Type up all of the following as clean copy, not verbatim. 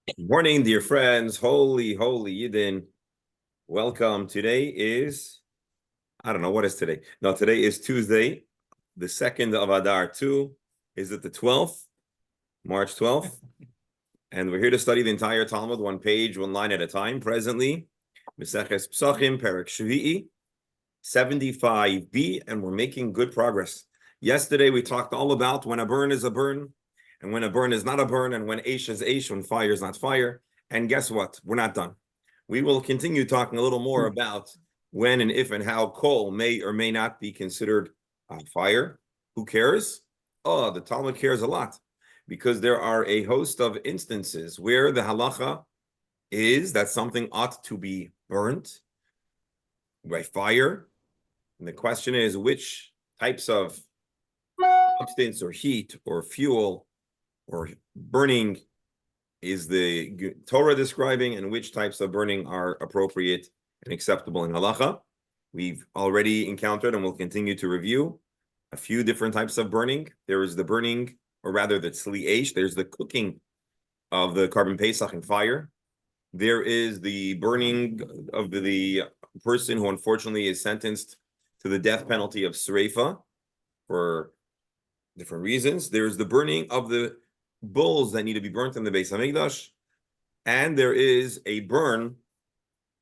Good morning, dear friends. Holy Yidden. Welcome. Today is, I don't know, what is today? No, today is Tuesday, the 2nd of Adar 2. Is it the 12th? March 12th? And we're here to study the entire Talmud, one page, one line at a time. Presently, Meseches Pesachim, Perek Shvi'i, 75b, and we're making good progress. Yesterday, we talked all about when a burn is a burn, and when a burn is not a burn, and when Aish is Aish, when fire is not fire. And guess what? We're not done. We will continue talking a little more about when and if and how coal may or may not be considered fire. Who cares? Oh, the Talmud cares a lot, because there are a host of instances where the halacha is that something ought to be burnt by fire. And the question is, which types of substance or heat or fuel or burning is the Torah describing, and which types of burning are appropriate and acceptable in halacha? We've already encountered and will continue to review a few different types of burning. There is the burning, or rather the tzli eish, there's the cooking of the carbon pesach in fire. There is the burning of the person who unfortunately is sentenced to the death penalty of sreifa for different reasons. There's the burning of the bulls that need to be burnt in the Beis Hamikdash, and there is a burn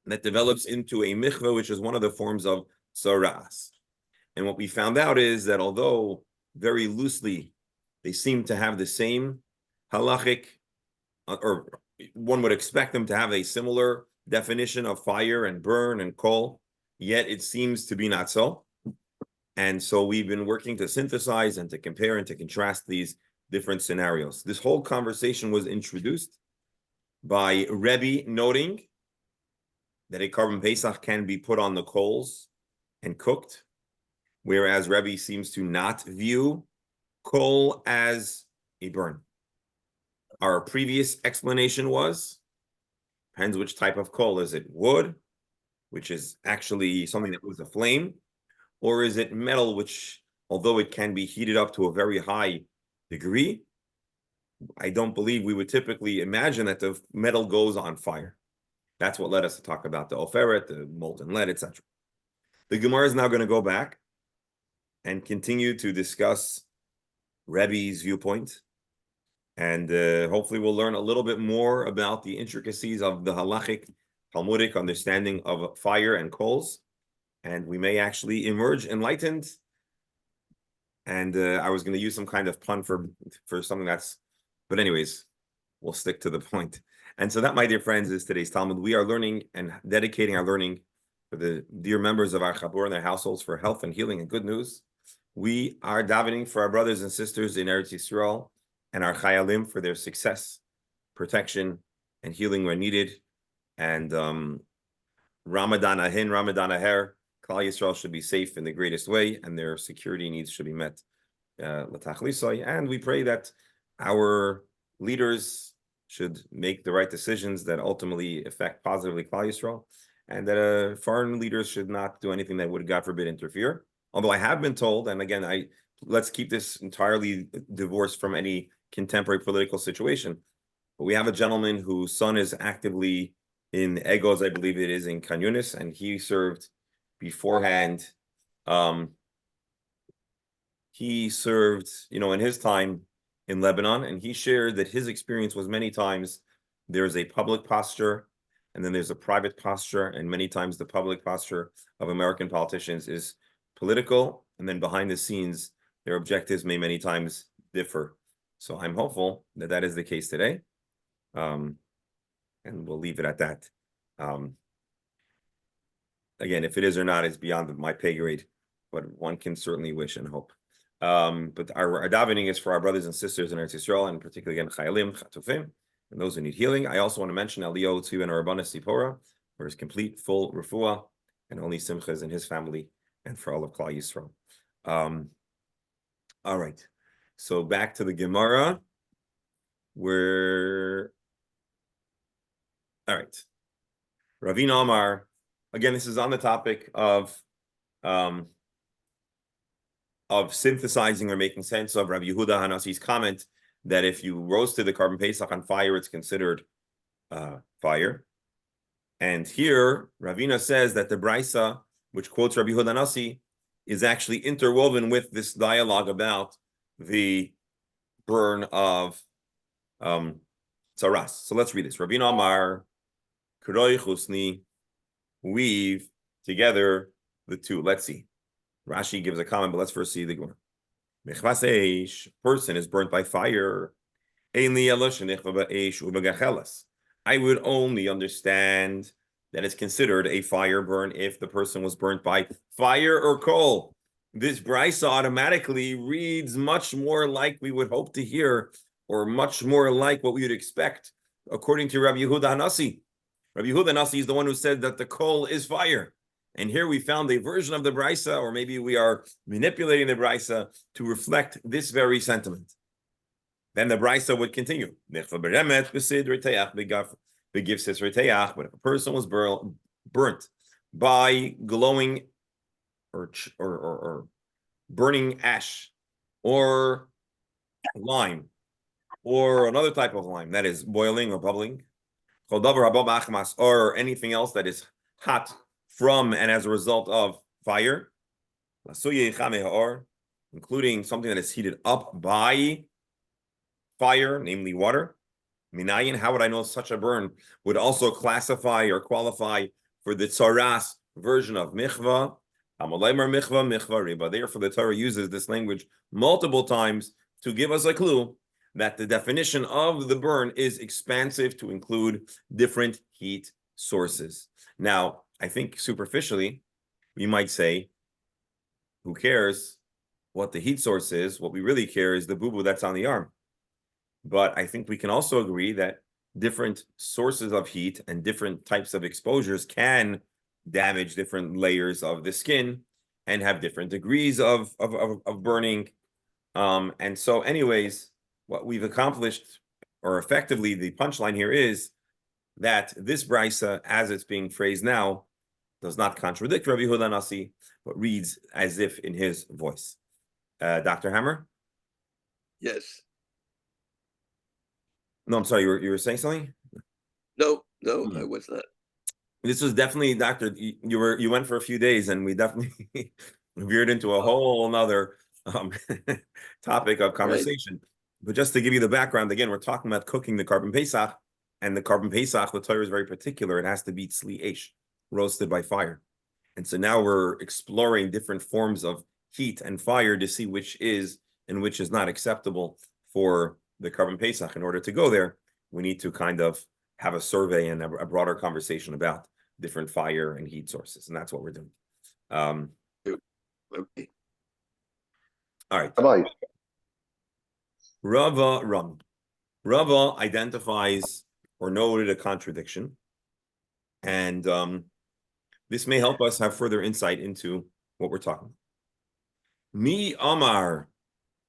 that develops into a mikveh, which is one of the forms of tzaras. And what we found out is that although very loosely they seem to have the same halachic, or one would expect them to have a similar definition of fire and burn and coal, yet it seems to be not so. And so we've been working to synthesize and to compare and to contrast these different scenarios. This whole conversation was introduced by Rebbe noting that a carbon pesach can be put on the coals and cooked, whereas Rebbe seems to not view coal as a burn. Our previous explanation was, depends which type of coal. Is it wood, which is actually something that was a flame, or is it metal, which, although it can be heated up to a very high degree, I don't believe we would typically imagine that the metal goes on fire. That's what led us to talk about the oferet, the molten lead, etc. The Gemara is now going to go back and continue to discuss Rebbe's viewpoint, and hopefully we'll learn a little bit more about the intricacies of the halachic, Talmudic understanding of fire and coals, and we may actually emerge enlightened. And I was going to use some kind of pun for something that's, but anyways, we'll stick to the point. And so that, my dear friends, is today's Talmud. We are learning and dedicating our learning for the dear members of our Chabur and their households for health and healing and good news. We are davening for our brothers and sisters in Eretz Yisrael and our Chayalim for their success, protection, and healing where needed. And Ramadan ahin, Ramadan aher, Klal Yisrael should be safe in the greatest way, and their security needs should be met. And we pray that our leaders should make the right decisions that ultimately affect positively Klal Yisrael, and that foreign leaders should not do anything that would, God forbid, interfere. Although I have been told, and again, let's keep this entirely divorced from any contemporary political situation, but we have a gentleman whose son is actively in Egos, I believe it is, in Kan Yunis, and he served beforehand. He served, in his time in Lebanon, and he shared that his experience was many times there's a public posture, and then there's a private posture, and many times the public posture of American politicians is political, and then behind the scenes, their objectives may many times differ. So I'm hopeful that that is the case today, and we'll leave it at that. Again, if it is or not is beyond my pay grade, but one can certainly wish and hope. But our davening is for our brothers and sisters in Eretz Yisrael, and particularly again Chayalim, Chatufim, and those who need healing. I also want to mention Elio Tzu and Rabbanah Sipora for his complete, full refuah, and only Simchas in his family, and for all of Klal Yisrael. All right, so back to the Gemara. All right. Ravina Amar, again, this is on the topic of synthesizing or making sense of Rabbi Yehuda Hanasi's comment that if you roasted the carbon pesach on fire, it's considered fire. And here, Ravina says that the Brisa, which quotes Rabbi Yehuda Nasi, is actually interwoven with this dialogue about the burn of tzaras. So let's read this. Ravina Amar, Kuroi Chusni, weave together the two. Let's see. Rashi gives a comment, but let's first see the Gemara. Mechvas eish, person is burnt by fire. I would only understand that it's considered a fire burn if the person was burnt by fire or coal. This brisa automatically reads much more like we would hope to hear, or much more like what we would expect, according to Rabbi Yehuda Hanasi. Rabbi Yehuda Hanasi is the one who said that the coal is fire. And here we found a version of the brisa, or maybe we are manipulating the brisa to reflect this very sentiment. Then the brisa would continue. But if a person was burnt by glowing or burning ash or lime or another type of lime that is boiling or bubbling, or anything else that is hot from and as a result of fire, including something that is heated up by fire, namely water. Minayin, how would I know such a burn would also classify or qualify for the tzaras version of michva? Therefore, the Torah uses this language multiple times to give us a clue that the definition of the burn is expansive to include different heat sources. Now, I think superficially, we might say, who cares what the heat source is? What we really care is the boo-boo that's on the arm. But I think we can also agree that different sources of heat and different types of exposures can damage different layers of the skin and have different degrees of burning. And so anyways, what we've accomplished, or effectively the punchline here, is that this brisa, as it's being phrased now, does not contradict Rabbi Yehuda Nasi, but reads as if in his voice. Dr. Hammer? Yes. No, I'm sorry, you were saying something? No, I was not. This was definitely, Doctor, you went for a few days, and we definitely veered into a whole another topic of conversation. Right. But just to give you the background, again, we're talking about cooking the Korban Pesach, and the Korban Pesach, the Torah is very particular. It has to be tzli esh, roasted by fire. And so now we're exploring different forms of heat and fire to see which is and which is not acceptable for the Korban Pesach. In order to go there, we need to kind of have a survey and a broader conversation about different fire and heat sources, and that's what we're doing. Okay. All right. Rava identifies or noted a contradiction, and this may help us have further insight into what we're talking about. Mi Amar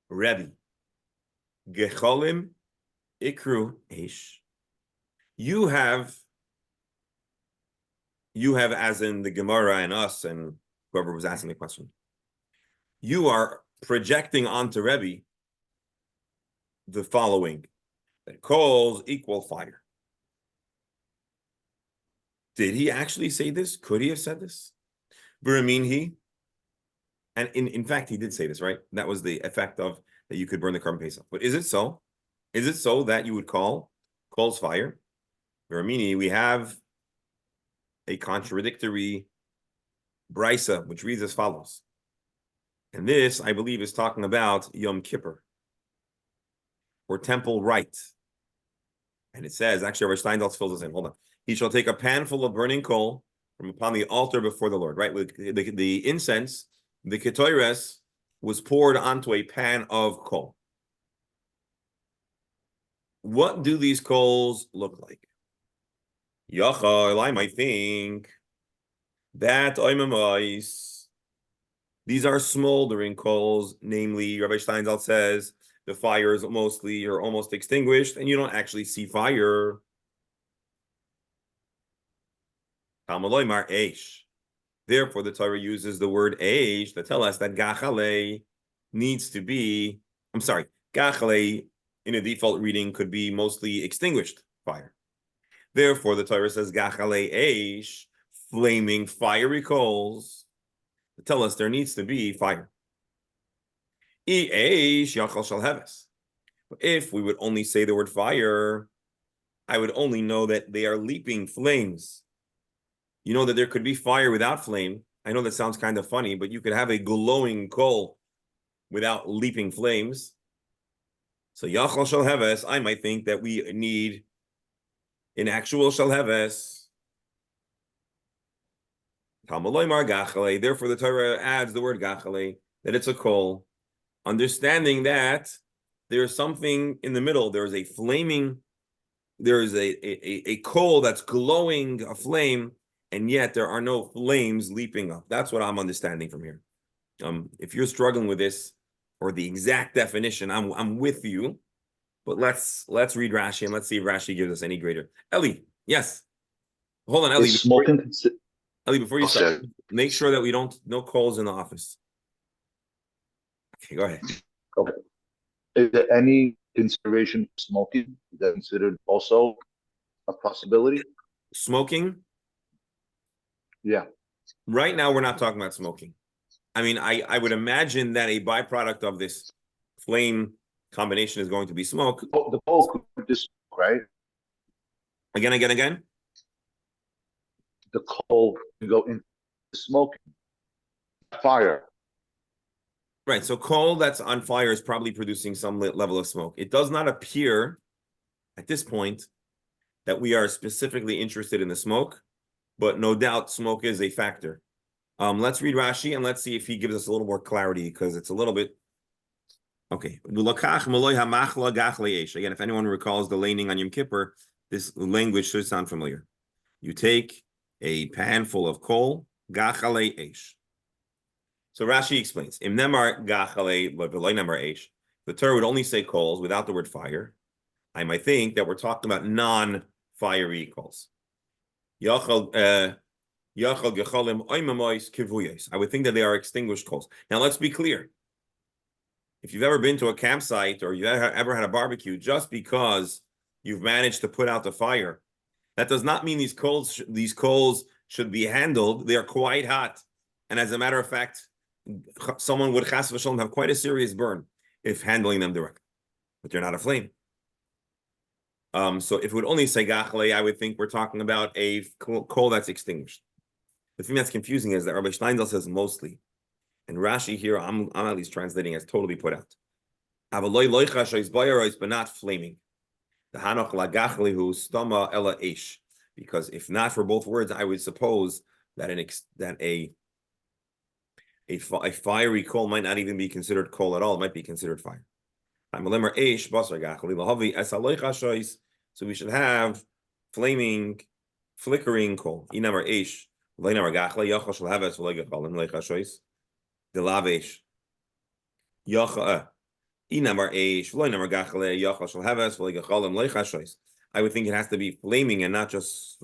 Rebbe Gecholim Ikru Eish. You have, as in the Gemara and us and whoever was asking the question, you are projecting onto Rebbe the following, that coals equal fire. Did he actually say this? Could he have said this? B'raminhi, and in fact, he did say this, right? That was the effect of that you could burn the Korban Pesach. But is it so? Is it so that you would call coals fire? B'ramini, we have a contradictory brisa, which reads as follows. And this, I believe, is talking about Yom Kippur, or temple rite. And it says, actually, Rabbi Steindaltz fills this in. Hold on. He shall take a pan full of burning coal from upon the altar before the Lord, right? The incense, the ketoires, was poured onto a pan of coal. What do these coals look like? Yachal, I might think that these are smoldering coals, namely, Rabbi Steindaltz says, the fire is mostly or almost extinguished, and you don't actually see fire. Therefore, the Torah uses the word eish to tell us that gachale needs to be, gachale in a default reading could be mostly extinguished fire. Therefore, the Torah says, Gachale Eish, flaming fiery coals, to tell us there needs to be fire. If we would only say the word fire, I would only know that they are leaping flames. You know that there could be fire without flame. I know that sounds kind of funny, but you could have a glowing coal without leaping flames. So Yachal Shalheves, I might think that we need an actual Shalheves. Therefore, the Torah adds the word Gachale, that it's a coal, understanding that there's something in the middle. There is a coal that's glowing, a flame, and yet there are no flames leaping up. That's what I'm understanding from here. If you're struggling with this or the exact definition, I'm with you. But let's read Rashi and let's see if Rashi gives us any greater. Eli, yes. Hold on, Eli. Before you start, make sure that we no calls in the office. Okay, go ahead. Okay. Is there any consideration of smoking that considered also a possibility? Smoking? Yeah. Right now, we're not talking about smoking. I mean, I would imagine that a byproduct of this flame combination is going to be smoke. Oh, the coal could just smoke, right? Again. The coal can go into smoking. Fire. Right. So coal that's on fire is probably producing some level of smoke. It does not appear at this point that we are specifically interested in the smoke, but no doubt smoke is a factor. Let's read Rashi and let's see if he gives us a little more clarity because it's a little bit. Okay. Again, if anyone recalls the laning on Yom Kippur, this language should sound familiar. You take a pan full of coal, gachale eish. So Rashi explains, Im nemar gachale v'loy nemar eish. The Torah would only say coals without the word fire. I might think that we're talking about non-fiery coals. Yachal gecholim oimamois kivuyos. I would think that they are extinguished coals. Now let's be clear. If you've ever been to a campsite or you've ever had a barbecue, just because you've managed to put out the fire, that does not mean these coals should be handled. They are quite hot. And as a matter of fact, someone would chas v'shalom have quite a serious burn if handling them directly. But they're not a flame. So if it would only say gachle, I would think we're talking about a coal that's extinguished. The thing that's confusing is that Rabbi Steindl says mostly. And Rashi here, I'm at least translating as totally put out. But not flaming. Because if not for both words, I would suppose that a fiery coal might not even be considered coal at all. It might be considered fire. So we should have flaming, flickering coal. The lavish. I would think it has to be flaming and not just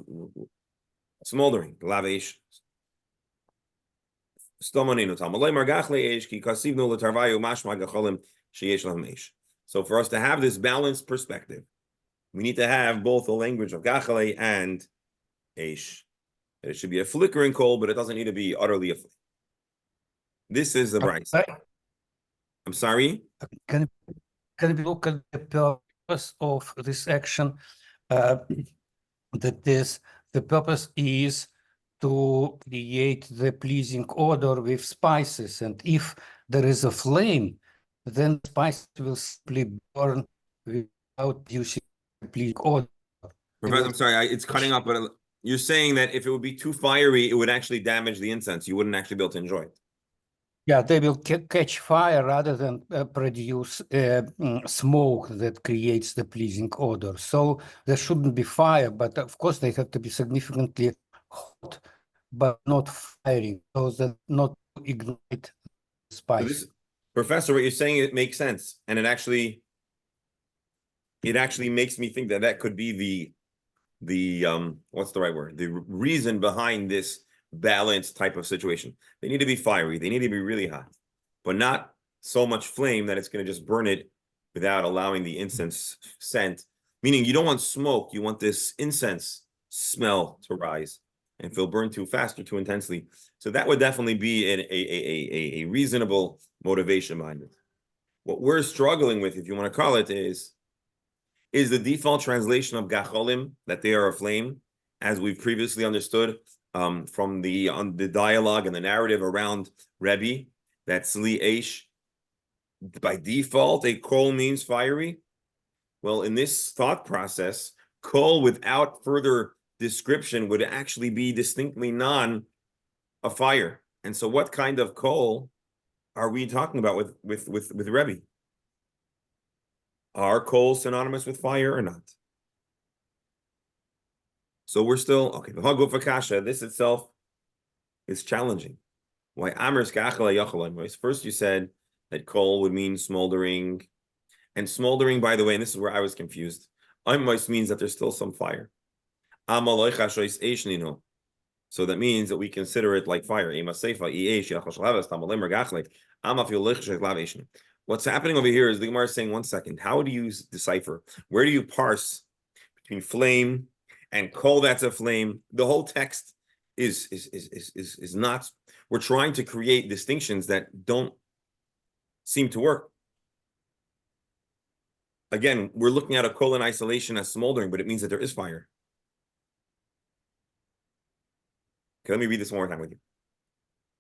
smoldering. Lavish. So for us to have this balanced perspective, we need to have both the language of gachale and eish. It should be a flickering coal, but it doesn't need to be utterly a flame. This is the Bryce. I'm sorry? Can we look at the purpose of this action? The purpose is to create the pleasing odor with spices. And if there is a flame, then spices will simply burn without producing a pleasing odor. Professor, I'm sorry, it's cutting up, but you're saying that if it would be too fiery, it would actually damage the incense. You wouldn't actually be able to enjoy it. Yeah, they will catch fire rather than produce smoke that creates the pleasing odor. So there shouldn't be fire, but of course they have to be significantly hot, but not firing, so that not ignite the spice. Professor, what you're saying, it makes sense, and it actually makes me think that could be the what's the right word? The reason behind this balanced type of situation. They need to be fiery. They need to be really hot, but not so much flame that it's going to just burn it without allowing the incense scent Meaning you don't want smoke, you want this incense smell to rise and feel burned too fast or too intensely. So that would definitely be a reasonable motivation behind it. What we're struggling with, if you want to call it, is the default translation of gacholim, that they are aflame, as we've previously understood from the dialogue and the narrative around Rebbe, that Sli Eish, by default, a kol means fiery. Well, in this thought process, kol without further description would actually be distinctly a fire. And so what kind of kol are we talking about with Rebbe? Are kol synonymous with fire or not? So we're still, okay, the Haguf Akasha, this itself is challenging. Why Amers Kachala Yachalan? First you said that kol would mean smoldering. And smoldering, by the way, and this is where I was confused, Amois means that there's still some fire. So that means that we consider it like fire. What's happening over here is the Gemara is saying, 1 second, how do you decipher? Where do you parse between flame and kol that's a flame? The whole text is not, we're trying to create distinctions that don't seem to work. Again, we're looking at a kol in isolation as smoldering, but it means that there is fire. Okay, let me read this one more time with you.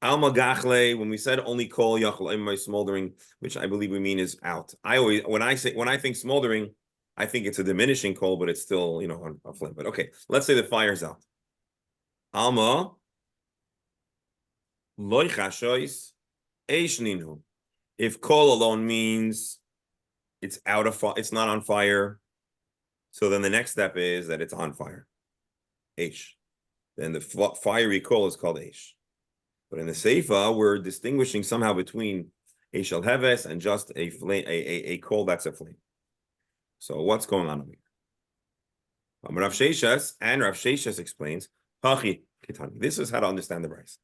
Alma gachle, when we said only kol yachal smoldering, which I believe we mean is out. When I think smoldering, I think it's a diminishing kol, but it's still, on a flame. But okay, let's say the fire's out. Alma loy chashois eishninu. If kol alone means it's out of fire, it's not on fire, so then the next step is that it's on fire. H. Then the fiery kol is called H. But in the Seifa, we're distinguishing somehow between a shel heves and just a flame, a kol that's a flame. So what's going on over here? Rav Sheshes, and Rav Sheshes explains, Hachi Kitani. This is how to understand the Bryce.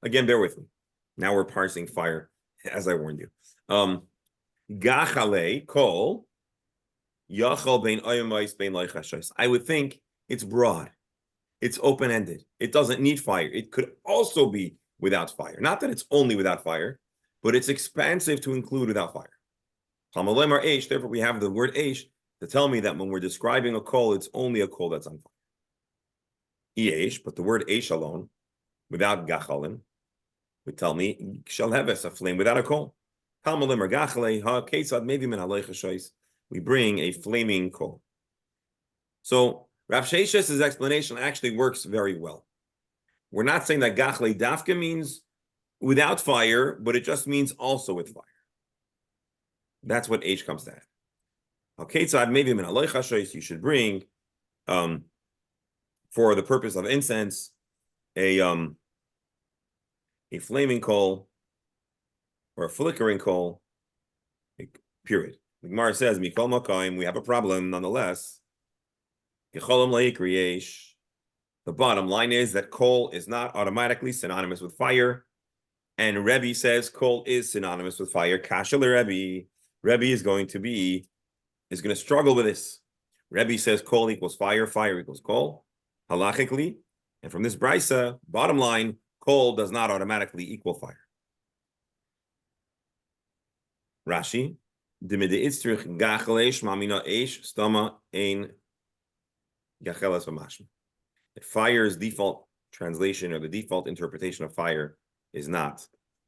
Again, bear with me. Now we're parsing fire, as I warned you. Gachale kol yachal bein ayomais bein loichashos. I would think it's broad, it's open-ended. It doesn't need fire. It could also be without fire. Not that it's only without fire, but it's expansive to include without fire. Hamalem eish. Therefore, we have the word eish to tell me that when we're describing a kol, it's only a kol that's on fire. Eish, but the word eish alone, without gachalim, would tell me shall have a flame without a kol. We bring a flaming kol. So Rav Sheshes' explanation actually works very well. We're not saying that gachle dafka means without fire, but it just means also with fire. That's what H comes to add. You should bring, for the purpose of incense, a flaming coal or a flickering coal, period. The Gemara says, Mikol Makayim, we have a problem nonetheless. The bottom line is that coal is not automatically synonymous with fire. And Rebbe says coal is synonymous with fire. Kasha Rebbe. Rebbe is going to struggle with this. Rebbe says coal equals fire, fire equals coal, halachically. And from this brisa, bottom line, coal does not automatically equal fire. Rashi, that fire's default translation or the default interpretation of fire is not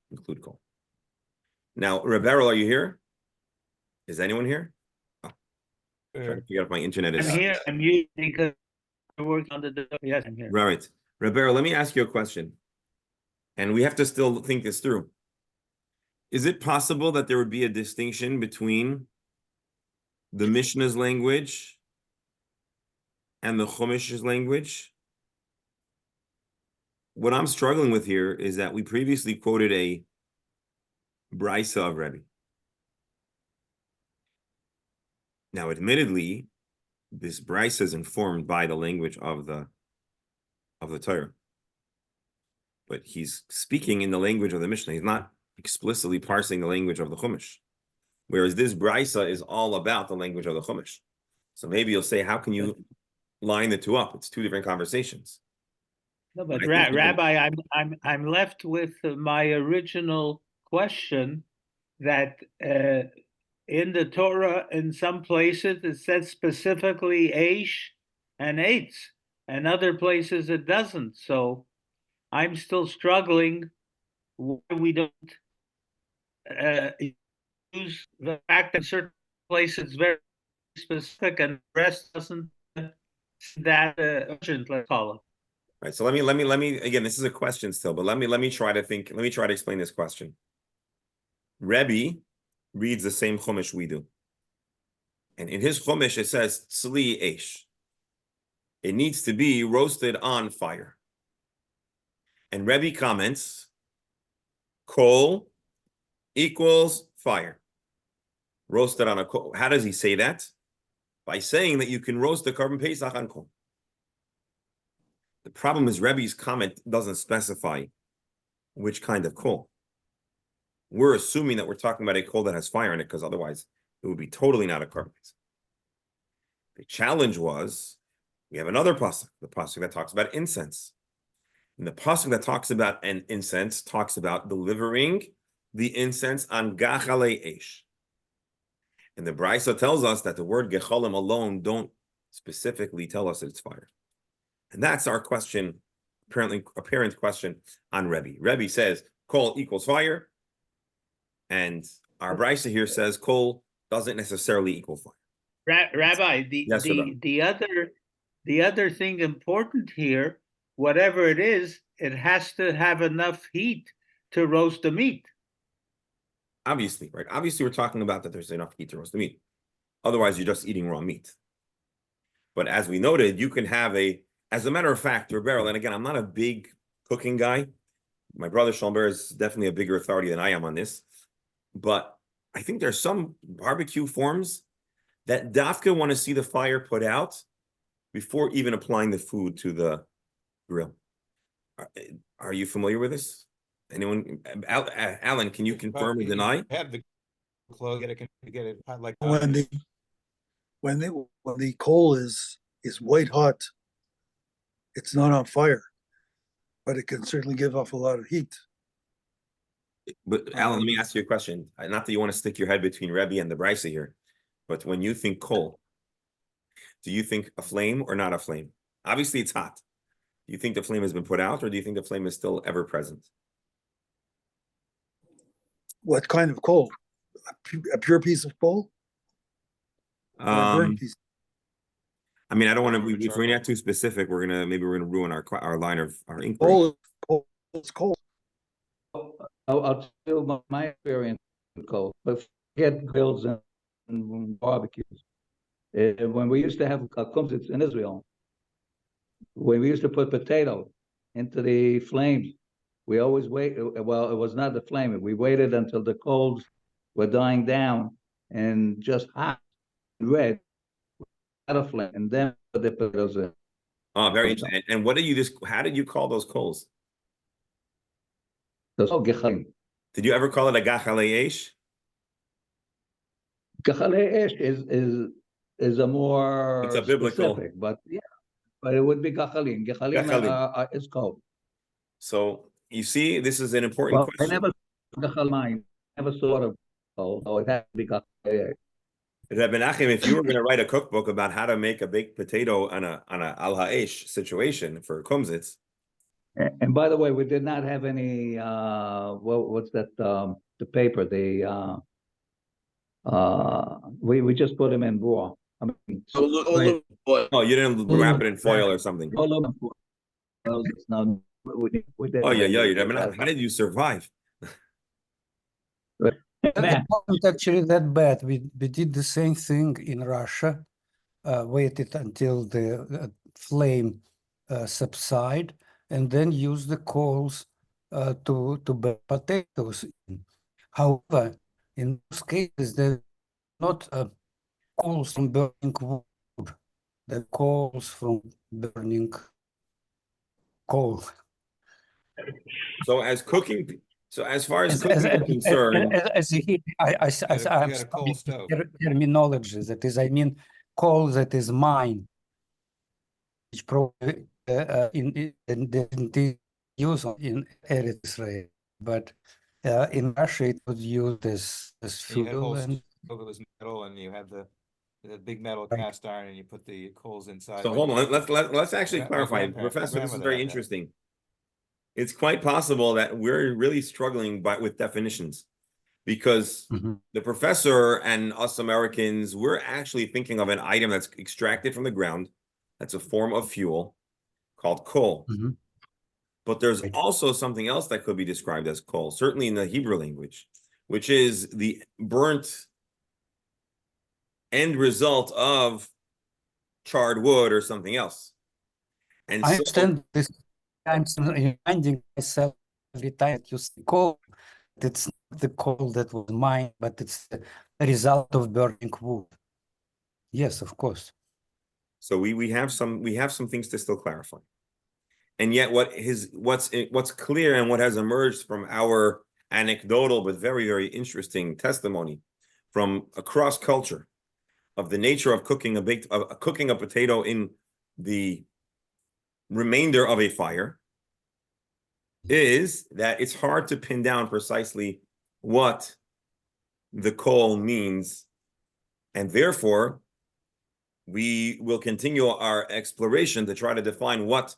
include coal. Now, Rebberal, are you here? Is anyone here? Oh, trying to figure out if my internet is. I'm here because I work on the. Yes, I'm here. Right. Rebberal, let me ask you a question. And we have to still think this through. Is it possible that there would be a distinction between the Mishnah's language and the Chumash's language? What I'm struggling with here is that we previously quoted a brisa of Rebbe. Now, admittedly, this brisa is informed by the language of the Torah, but he's speaking in the language of the Mishnah. He's not explicitly parsing the language of the Chumash, whereas this brisa is all about the language of the Chumash. So maybe you'll say, how can you line the two up? It's two different conversations. No, but I think you can- Rabbi, I'm left with my original question that in the Torah, in some places, it says specifically Aish and Eitz, and other places it doesn't. So I'm still struggling why we don't use the fact that certain places very specific and the rest doesn't that urgent, let's call it. Right. So let me again, this is a question still, but let me try to explain this question. Rebbe reads the same Chumash we do. And in his Chumash, it says Tzli Eish. It needs to be roasted on fire. And Rebbe comments, coal equals fire. Roasted on a coal. How does he say that? By saying that you can roast the carbon Pesach on coal. The problem is Rebbe's comment doesn't specify which kind of coal. We're assuming that we're talking about a coal that has fire in it, because otherwise it would be totally not a carbon Pesach. The challenge was, we have another pasuk, the pasuk that talks about incense. And the pasuk that talks about an incense talks about delivering the incense on gachalei eish. And the Brisa tells us that the word gechalim alone don't specifically tell us that it's fire. And that's our question, apparent question on Rebbe. Rebbe says coal equals fire, and our Brisa here says coal doesn't necessarily equal fire. Rabbi, Yes, the other thing important here, whatever it is, it has to have enough heat to roast the meat. Obviously, right? Obviously, we're talking about that there's enough heat to roast the meat. Otherwise, you're just eating raw meat. But as we noted, you can have as a matter of fact, your barrel, and again, I'm not a big cooking guy. My brother Shalom is definitely a bigger authority than I am on this. But I think there's some barbecue forms that dafka want to see the fire put out before even applying the food to the grill. Are you familiar with this? Anyone? Alan, can you confirm or deny? Have the clothes, get it hot like When the coal is white hot, it's not on fire, but it can certainly give off a lot of heat. But Alan, let me ask you a question. Not that you want to stick your head between Rebbe and the Brisa here, but when you think coal, do you think a flame or not a flame? Obviously, it's hot. Do you think the flame has been put out, or do you think the flame is still ever present? What kind of coal? A pure piece of coal? Or a burnt piece? I mean, I don't want to. Or If we're not too specific, we're gonna ruin our line of our inquiry. Coal is coal. I'll tell you my experience with coal. But forget grills and barbecues. When we used to have kumsitz in Israel, when we used to put potato into the flames, we always wait. Well, it was not the flame. We waited until the coals were dying down and just hot and red, out of flame, and then put the potatoes in. Oh, very interesting. And what did you how did you call those coals? Those gechalim. Did you ever call it a gachalei eish? Gachalei esh is a more It's a biblical- specific, but yeah, but it would be gachalim. Gachalim is cold. So you see, this is an important Well, I question. never thought of cold, so it had to be gachalei esh. Rabbi Menachem, if you were going to write a cookbook about how to make a baked potato on a al ha'esh situation for kumsitz, And by the way, we did not have any, what's that, the paper, we just put them in raw. I mean, Aluminum foil. oh, you didn't wrap it in foil or something. aluminum foil. No, we didn't. Oh yeah. Rabbi Menachem, how did you survive? It wasn't actually that bad. We did the same thing in Russia, waited until the flame subside, and then use the coals to burn potatoes in. However, in most cases, they're not coals from burning wood, they're coals from burning coal. So as far as cooking is concerned, As a heat, I'm You had a coal studying stove. terminology. That is, I mean, coal that is mined, which probably didn't use in Eretz Israel, but in Russia it was used as And you had fuel. whole And stove, it was metal, and you had the big metal Right. cast iron, and you put the coals inside. So My hold on, grand- let's actually my clarify. grandparents- my Professor, this is grandmother very had that. interesting. It's quite possible that we're really struggling with definitions because Mhm. the professor and us Americans, we're actually thinking of an item that's extracted from the ground. That's a form of fuel called coal. Mhm. But there's Right. also something else that could be described as coal, certainly in the Hebrew language, which is the burnt end result of charred wood or something else. And I so understand this. I'm reminding myself every time that you say coal, it's not the coal that was mined, but it's the result of burning wood. Yes, of course. So we have some things to still clarify. And yet what's clear and what has emerged from our anecdotal but very, very interesting testimony from across culture of the nature of cooking a potato in the remainder of a fire is that it's hard to pin down precisely what the coal means, and therefore we will continue our exploration to try to define what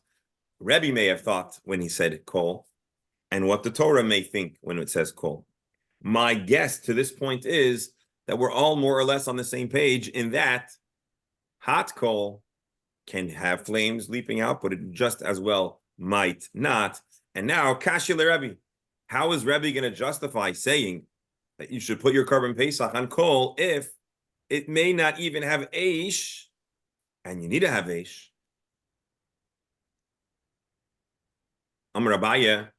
Rebbe may have thought when he said coal and what the Torah may think when it says coal. My guess to this point is that we're all more or less on the same page in that hot coal can have flames leaping out, but it just as well might not. And now, Kashi Rebbe, how is Rebbe going to justify saying that you should put your carbon Pesach on coal if it may not even have Aish, and you need to have Aish? Amar Abaye.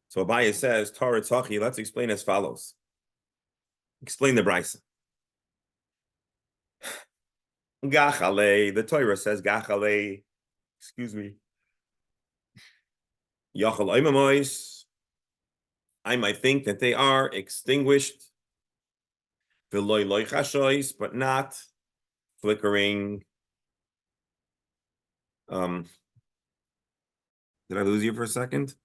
So Abaye says, Torah Tzachi, let's explain as follows. Explain the Brisa. Gachale, the Torah says Gachale, excuse me. Yachal Aimamois, I might think that they are extinguished. Veloy loy chashois, but not flickering. Did I lose you for a second?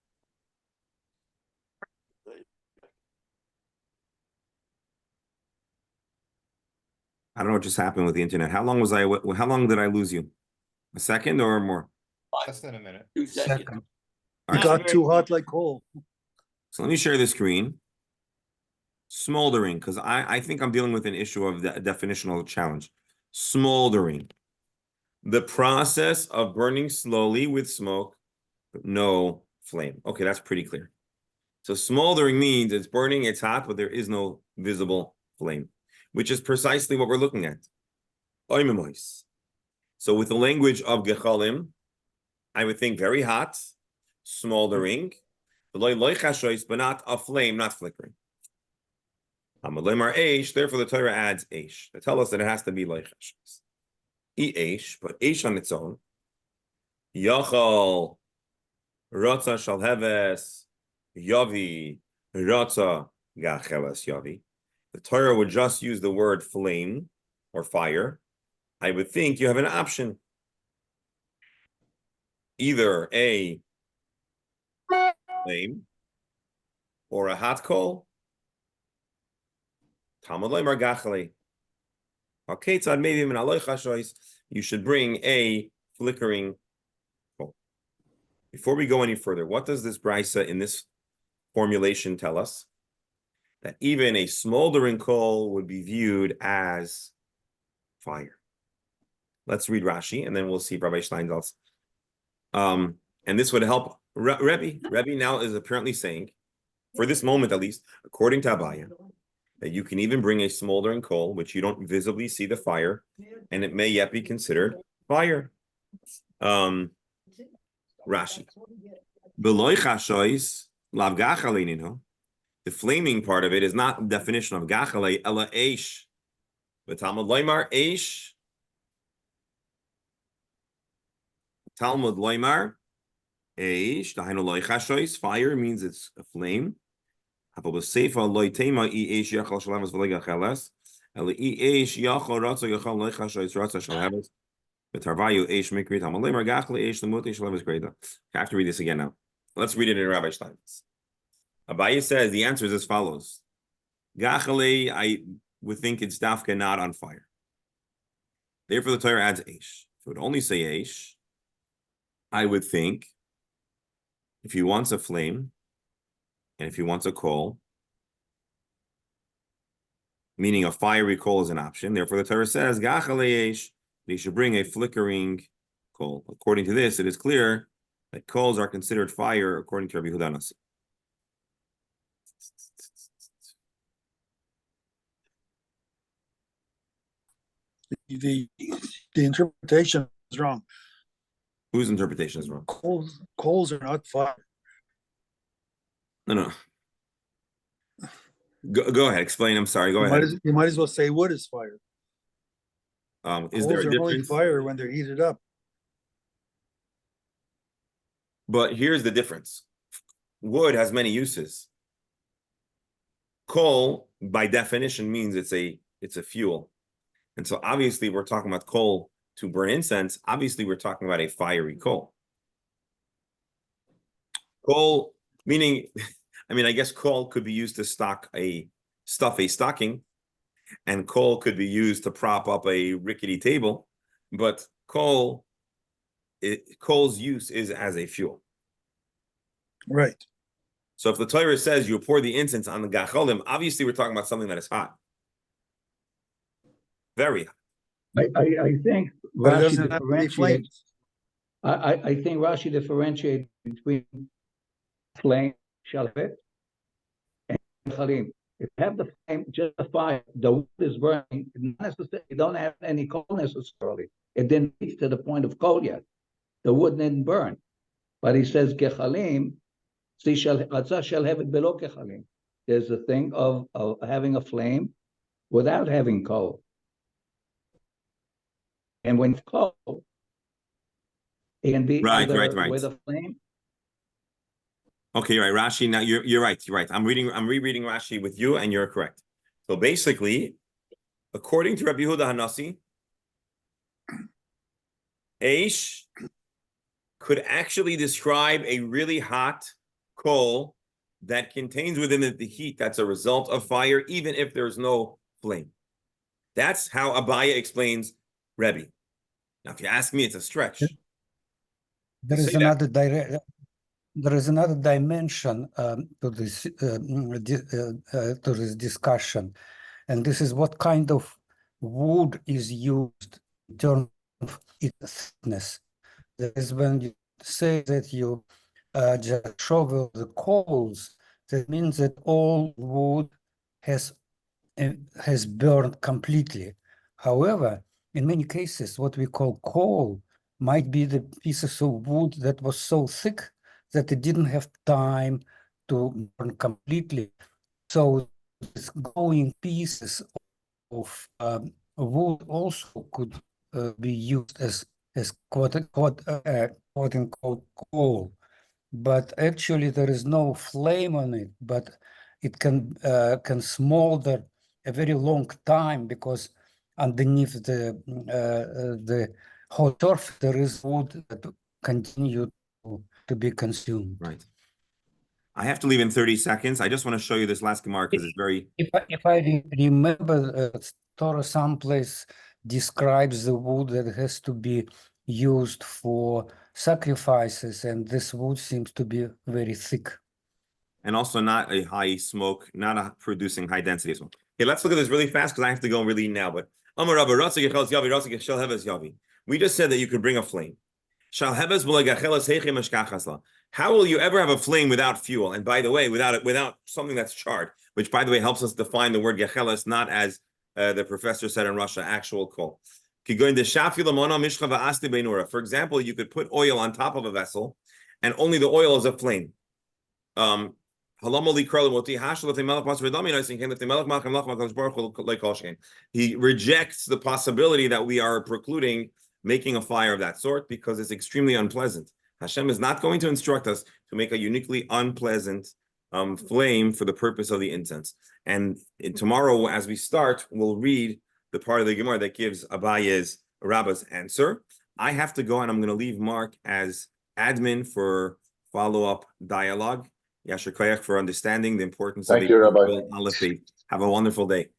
I don't know what just happened with the internet. How long did I lose you? A second or more? Less than a minute. 2 seconds. Second. All It right, got too hot like coal. so let me share the screen. Smoldering, because I think I'm dealing with an issue of the definitional challenge. Smoldering. The process of burning slowly with smoke, but no flame. Okay, that's pretty clear. So smoldering means it's burning, it's hot, but there is no visible flame, which is precisely what we're looking at. Oimemois. So with the language of Gechalim, I would think very hot, smoldering, but not a flame, not flickering. Therefore the Torah adds Aish. They tell us that it has to be like Aish, but Aish on its own. Yachal, Rotza Shalheves, Yavi, Rotza Gacheles Yavi. The Torah would just use the word flame or fire. I would think you have an option. Either a flame or a hot coal. Talmud Lemar Gachale. You should bring a flickering coal. Before we go any further, what does this brisa in this formulation tell us? That even a smoldering coal would be viewed as fire. Let's read Rashi, and then we'll see Rabbi Steinsaltz. And this would help Rebbe. Rebbe now is apparently saying, for this moment at least, according to Abaya, that you can even bring a smoldering coal, which you don't visibly see the fire, and it may yet be considered fire. Rashi. Beloy chashois lav gachaleinino. The flaming part of it is not the definition of gachale, ela eish. But Talmud Loimar eish. Talmud Loimar eish. Dahainu loy chashois. Fire means it's a flame. Ela have to read this again now. Let's read it in Rabbi Stein's. Abaye says the answer is as follows. Gachale, I would think it's dafka not on fire. Therefore, the Torah adds eish. If it would only say eish, I would think if he wants a flame and if he wants a coal, meaning a fiery coal is an option. Therefore, the Torah says Gachale eish. They should bring a flickering coal. According to this, it is clear that coals are considered fire according to Rabbi Yehuda Nasi. The interpretation is wrong. Whose interpretation is wrong? Coals are not fire. No. Go ahead. Explain. I'm sorry. Go ahead. You might as well say wood is fire. Is there Coals a are only difference? fire when they're heated up. But here's the difference. Wood has many uses. Coal, by definition, means it's a fuel. And so obviously we're talking about coal to burn incense. Obviously, we're talking about a fiery coal. Coal, meaning, I guess coal could be used to stuff a stocking, and coal could be used to prop up a rickety table, but coal's use is as a fuel. Right. So if the Torah says you pour the incense on the gacholim, obviously we're talking about something that is hot. Very hot. I think But it Rashi doesn't have to be differentiates. flames. I think Rashi differentiates between flame, shalvet, and chalim. If you have the flame, just the fire, the wood is burning, not necessarily, you don't have any coal necessarily. It didn't reach to the point of coal yet. The wood didn't burn. But he says, kechalim, shall have it below kechalim. There's a thing of having a flame without having coal. And when it's coal, it can be Right. with a flame. Okay, right, Rashi. Now you're right. I'm rereading Rashi with you, and you're correct. So basically, according to Rabbi Yehuda Hanasi, Eish could actually describe a really hot coal that contains within it the heat that's a result of fire, even if there's no flame. That's how Abaye explains Rebbe. Now, if you ask me, it's a stretch. There is another dimension to this discussion, and this is what kind of wood is used in terms of its thickness. That is when you say that you just shovel the coals, that means that all wood has burned completely. However, in many cases, what we call coal might be the pieces of wood that was so thick that it didn't have time to burn completely. So these glowing pieces of wood also could be used as quote unquote coal. But actually there is no flame on it, but it can smolder a very long time because underneath the hot surface there is wood that continue to be consumed. Right. I have to leave in 30 seconds. I just want to show you this last Gemara because it's very... If I remember, Torah someplace describes the wood that has to be used for sacrifices, and this wood seems to be very thick. And also not a high smoke, not producing high density smoke. Okay, let's look at this really fast because I have to go really now. But we just said that you could bring a flame. How will you ever have a flame without fuel? And by the way, without something that's charred, which by the way helps us define the word gecheles, not as the professor said in Russia, actual coal. For example, you could put oil on top of a vessel, and only the oil is a flame. He rejects the possibility that we are precluding making a fire of that sort because it's extremely unpleasant. Hashem is not going to instruct us to make a uniquely unpleasant flame for the purpose of the incense. And tomorrow, as we start, we'll read the part of the Gemara that gives Abaye's Rabba's answer. I have to go, and I'm going to leave Mark as admin for follow-up dialogue. Yasher Koyach for understanding the importance Thank of you, Rabbi. the Aleph Beit. Have a wonderful day.